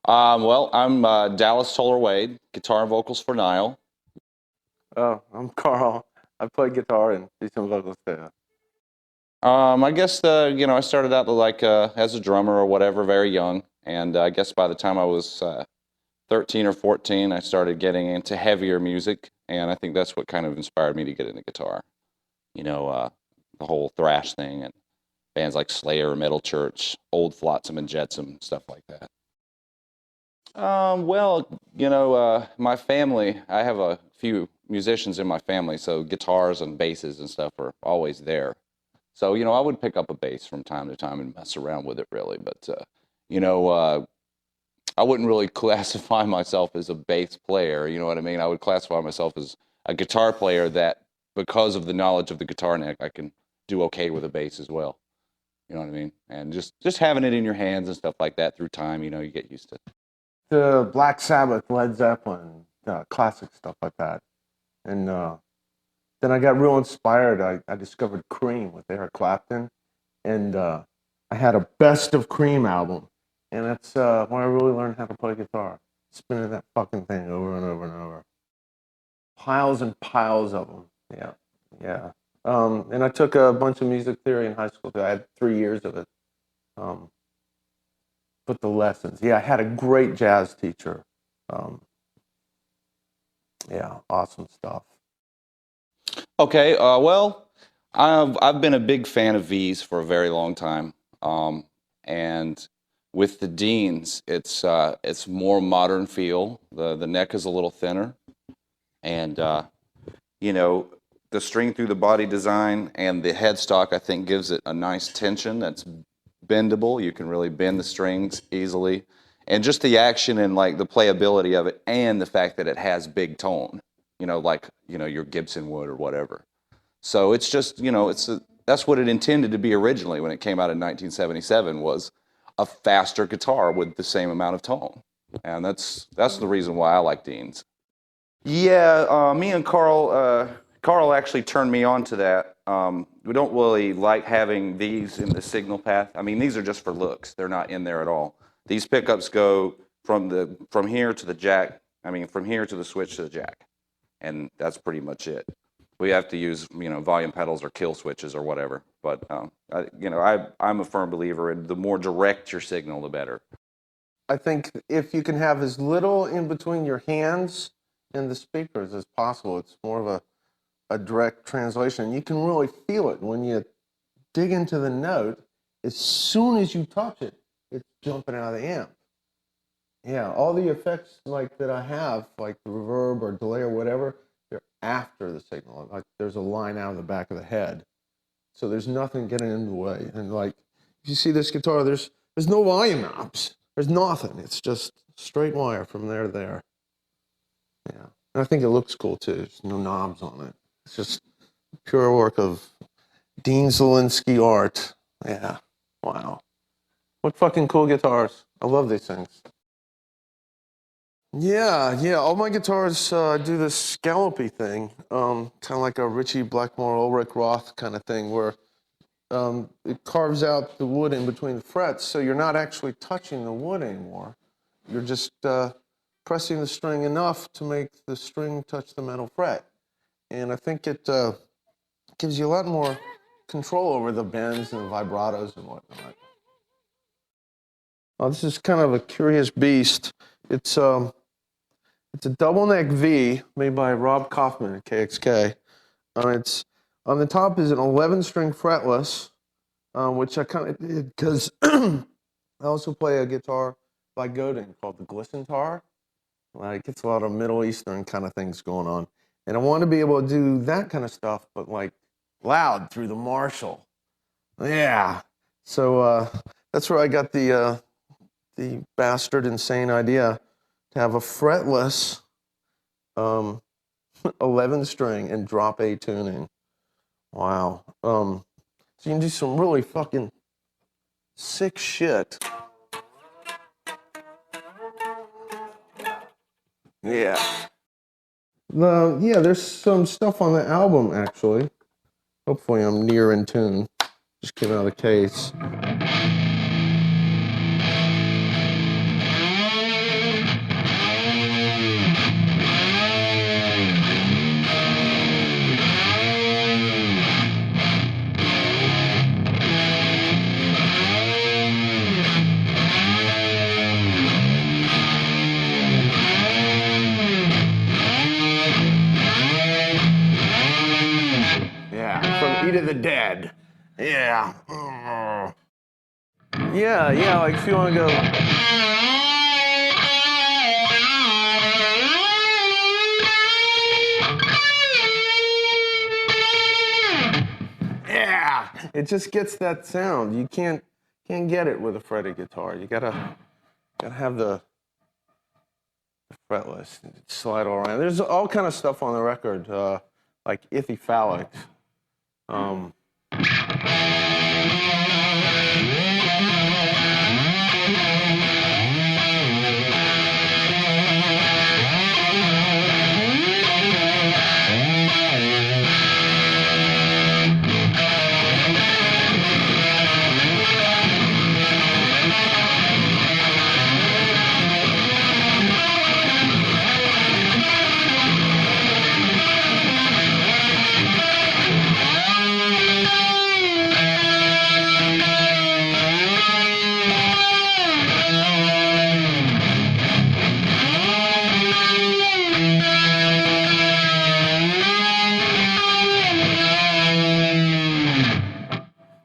Well, I'm Dallas Toller Wade, guitar and vocals for Nile. Oh, I'm Carl. I play guitar and do some vocals too. I guess I started out like as a drummer or whatever, very young, and I guess by the time I was 13 or 14, I started getting into heavier music, and I think that's what kind of inspired me to get into guitar. You know, the whole thrash thing and bands like Slayer, Metal Church, Old Flotsam and Jetsam, stuff like that. My family, I have a few musicians in my family, so guitars and basses and stuff are always there. So, I would pick up a bass from time to time and mess around with it really, but, you know, uh, I wouldn't really classify myself as a bass player, you know what I mean? I would classify myself as a guitar player that, because of the knowledge of the guitar neck, I can do okay with a bass as well. You know what I mean? And just having it in your hands and stuff like that through time, you get used to it. The Black Sabbath, Led Zeppelin, classic stuff like that. And then I got real inspired. I discovered Cream with Eric Clapton. And I had a Best of Cream album. And that's when I really learned how to play guitar. Spinning that fucking thing over and over and over. Piles and piles of them. Yeah, yeah. And I took a bunch of music theory in high school too. I had 3 years of it. Um, but the lessons, yeah, I had a great jazz teacher. Um, yeah, awesome stuff. Okay, I've been a big fan of V's for a very long time, and with the Deans, it's more modern feel. The neck is a little thinner, and you know the string through the body design and the headstock I think gives it a nice tension that's bendable. You can really bend the strings easily, and just the action and like the playability of it, and the fact that it has big tone. Like your Gibson would or whatever. So it's just, that's what it intended to be originally when it came out in 1977 was a faster guitar with the same amount of tone. And that's the reason why I like Dean's. Yeah, me and Carl actually turned me on to that. We don't really like having these in the signal path. I mean, these are just for looks. They're not in there at all. These pickups go from here to the jack. I mean, from here to the switch to the jack, and that's pretty much it. We have to use volume pedals or kill switches or whatever. But I'm a firm believer in the more direct your signal, the better. I think if you can have as little in between your hands and the speakers as possible, it's more of a direct translation. You can really feel it when you dig into the note. As soon as you touch it, it's jumping out of the amp. Yeah, all the effects like that I have, like the reverb or delay or whatever, they're after the signal. Like there's a line out of the back of the head, so there's nothing getting in the way. And like, if you see this guitar, there's no volume knobs. There's nothing. It's just straight wire from there to there. Yeah, and I think it looks cool too. There's no knobs on it. It's just pure work of Dean Zielinski art. Yeah, wow. What fucking cool guitars. I love these things. Yeah. All my guitars do this scallopy thing, kind of like a Ritchie Blackmore, Ulrich Roth kind of thing, where it carves out the wood in between the frets, so you're not actually touching the wood anymore. You're just pressing the string enough to make the string touch the metal fret. And I think it gives you a lot more control over the bends and vibratos and whatnot. This is kind of a curious beast. It's a double neck V made by Rob Kaufman at KXK. It's on the top is an 11-string fretless, which I kind of did because I also play a guitar by Godin called the Glissentar. It gets a lot of Middle Eastern kind of things going on, and I want to be able to do that kind of stuff, but like loud through the Marshall. Yeah, so that's where I got the bastard insane idea to have a fretless 11 string and drop A tuning. Wow. So you can do some really fucking sick shit. Yeah. There's some stuff on the album actually. Hopefully I'm near in tune. Just came out of the case. the Dead. Yeah. Yeah, like if you want to go. Yeah, it just gets that sound. You can't get it with a fretted guitar. You gotta have the fretless, slide all around. There's all kind of stuff on the record, like Ithy Phallic.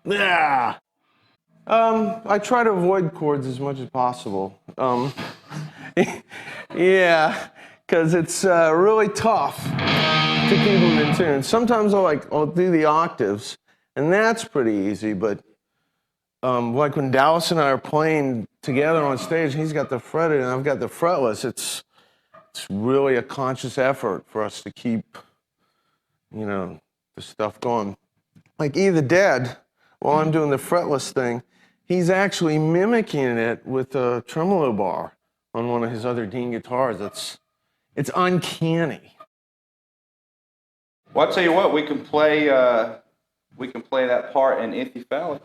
Yeah. I try to avoid chords as much as possible. Yeah, because it's really tough to keep them in tune. Sometimes I'll do the octaves, and that's pretty easy. But like when Dallas and I are playing together on stage, he's got the fretted and I've got the fretless. It's really a conscious effort for us to keep, the stuff going. Like E the Dead, while I'm doing the fretless thing, he's actually mimicking it with a tremolo bar on one of his other Dean guitars. It's uncanny. Well, I'll tell you what, we can play that part in Ithy Phallic.